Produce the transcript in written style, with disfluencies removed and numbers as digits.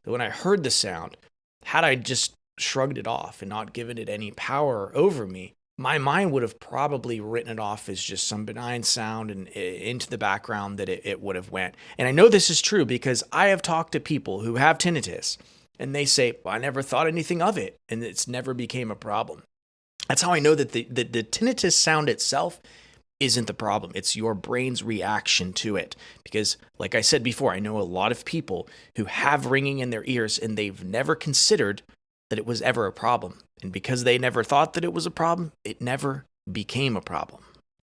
that when I heard the sound, had I just shrugged it off and not given it any power over me, my mind would have probably written it off as just some benign sound and into the background that it would have went. And I know this is true because I have talked to people who have tinnitus and they say, well, I never thought anything of it and it's never became a problem. That's how I know that the tinnitus sound itself isn't the problem. It's your brain's reaction to it. Because, like I said before, I know a lot of people who have ringing in their ears and they've never considered that it was ever a problem. And because they never thought that it was a problem, it never became a problem.